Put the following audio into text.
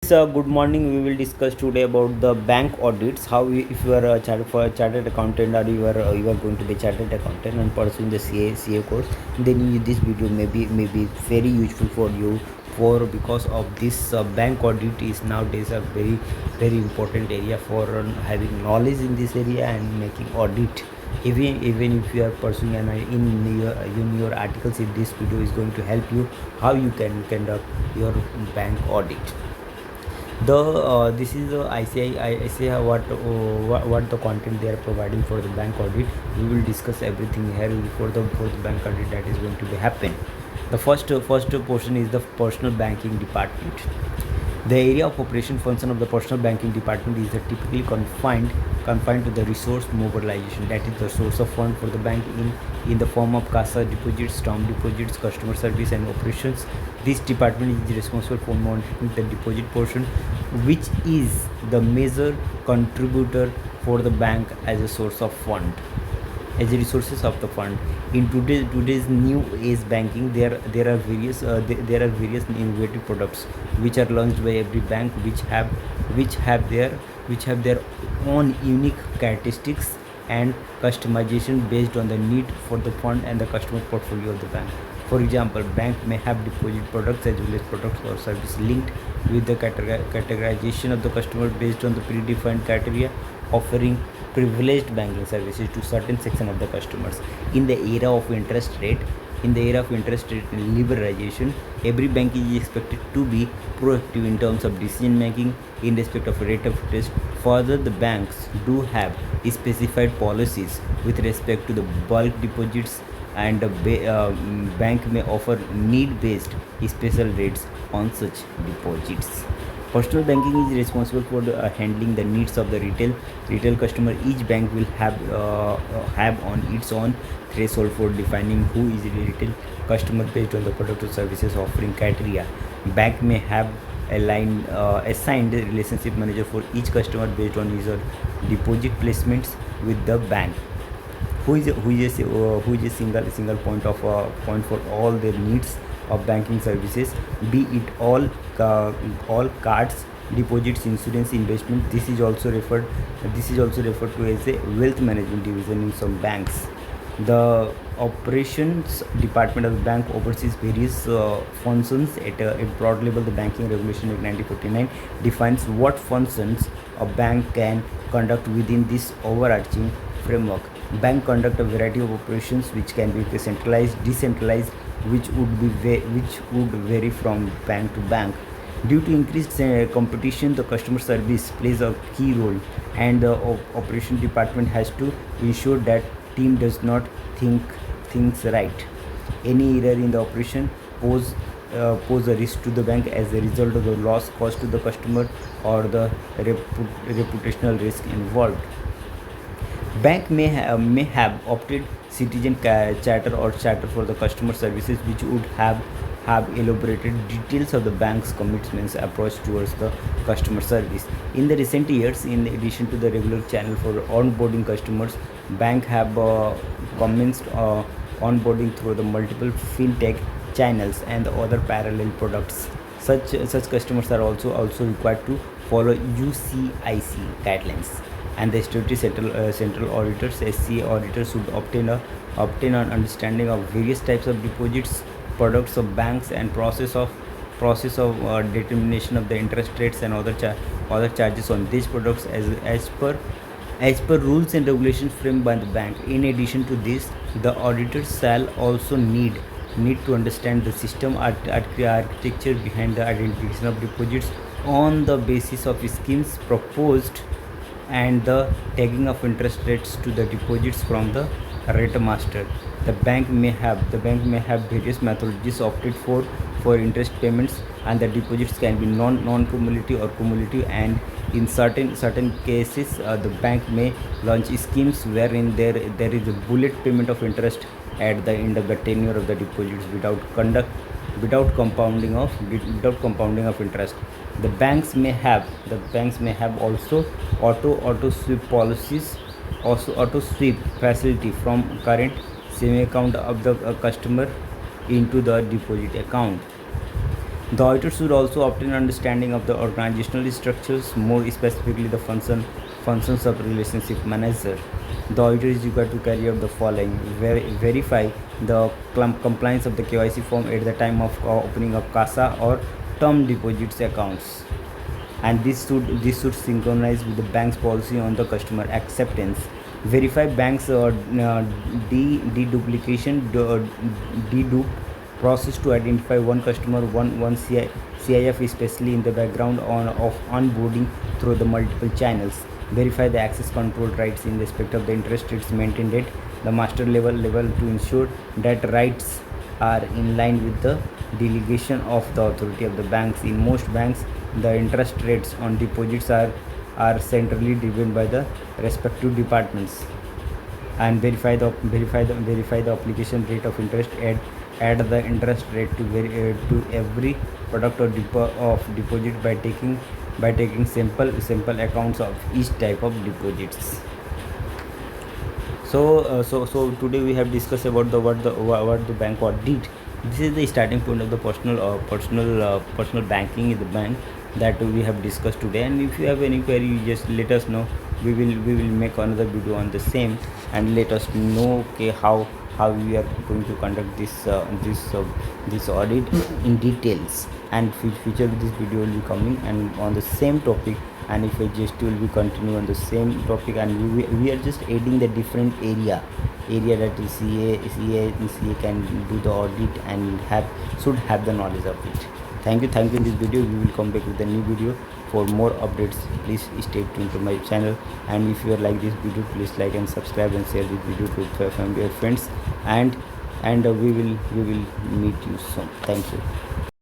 So good morning. We will discuss today about the bank audits. If you are a chartered accountant, or you are going to be chartered accountant and pursuing the CA course, then this video may be very useful for you. For because of this bank audit is nowadays a very important area for having knowledge in this area and making audit. Even if you are pursuing an in your articles, if this video is going to help you how you can conduct your bank audit. The This is the ICI what the content they are providing for the bank audit. We will discuss everything here for the bank audit that is going to be happen. The first portion is the personal banking department. The area of operation function of the personal banking department is typically confined to the resource mobilization, that is the source of fund for the bank in the form of CASA deposits, term deposits, customer service and operations. This department is responsible for monitoring the deposit portion, which is the major contributor for the bank as a source of fund, as the resources of the fund. In today's new age banking, there are various innovative products which are launched by every bank, which have their own unique characteristics and customization based on the need for the fund and the customer portfolio of the bank. For example, bank may have deposit products as well as products or service linked with the categorization of the customer based on the predefined criteria, offering privileged banking services to certain section of the customers. In the era of interest rate liberalization, every bank is expected to be proactive in terms of decision making in respect of rate of interest. Further, the banks do have specified policies with respect to the bulk deposits, and the bank may offer need-based special rates on such deposits. Personal banking is responsible for handling the needs of the retail customer. Each bank will have on its own threshold for defining who is a retail customer based on the product or services offering criteria. Bank may have assigned a relationship manager for each customer based on his or deposit placements with the bank, who is a single point for all their needs of banking services, be it all cards, deposits, insurance, investment. This is also referred to as a wealth management division in some banks. The operations department of the bank oversees various functions at a broad level. The Banking Regulation Act 1949 defines what functions a bank can conduct within this overarching framework. Bank conduct a variety of operations which can be centralized, decentralized, which would vary from bank to bank. Due to increased competition, the customer service plays a key role, and the operation department has to ensure that team does not think things right. Any error in the operation pose a risk to the bank as a result of the loss caused to the customer or the reputational risk involved. Bank may have opted citizen charter or charter for the customer services, which would have elaborated details of the bank's commitments approach towards the customer service. In the recent years, in addition to the regular channel for onboarding customers, bank have commenced onboarding through the multiple fintech channels and other parallel products. Such customers are also required to follow UCIC guidelines, and the statutory central auditors (SCA) auditors should obtain an understanding of various types of deposits, products of banks, and process of determination of the interest rates and other charges on these products as per rules and regulations framed by the bank. In addition to this, the auditors shall also need to understand the system architecture behind the identification of deposits on the basis of schemes proposed and the tagging of interest rates to the deposits from the rate master. The bank may have various methodologies opted for interest payments, and the deposits can be non-cumulative or cumulative, and in certain cases the bank may launch schemes wherein there is a bullet payment of interest at the end of the tenure of the deposits without compounding of interest. The banks may have also auto sweep policies, also auto sweep facility from current saving account of the customer into the deposit account. The auditor should also obtain understanding of the organizational structures, more specifically the functions of relationship manager. The auditor is required to carry out the following: verify the compliance of the KYC form at the time of opening of CASA or term deposits accounts, and this should synchronize with the bank's policy on the customer acceptance. Verify banks dedupe process to identify one customer, one CIF, especially in the background of onboarding through the multiple channels. Verify the access control rights in respect of the interest rates maintained at the master level to ensure that rights are in line with the delegation of the authority of the banks. In most banks, the interest rates on deposits are centrally driven by the respective departments. And verify the application rate of interest, add the interest rate to every product or deposit by taking simple accounts of each type of deposits. So today we have discussed about what the bank audit. This is the starting point of the personal banking in the bank that we have discussed today. And if you have any query, you just let us know. We will make another video on the same, and let us know, okay, how we are going to conduct this audit in details. And future this video will be coming and on the same topic, and if I just will be continue on the same topic, and we are just adding the different area that is CA can do the audit and should have the knowledge of it. Thank you. In this video we will come back with a new video. For more updates, please stay tuned to my channel, and if you like this video, please like and subscribe and share this video to family and friends, and we will meet you soon. Thank you.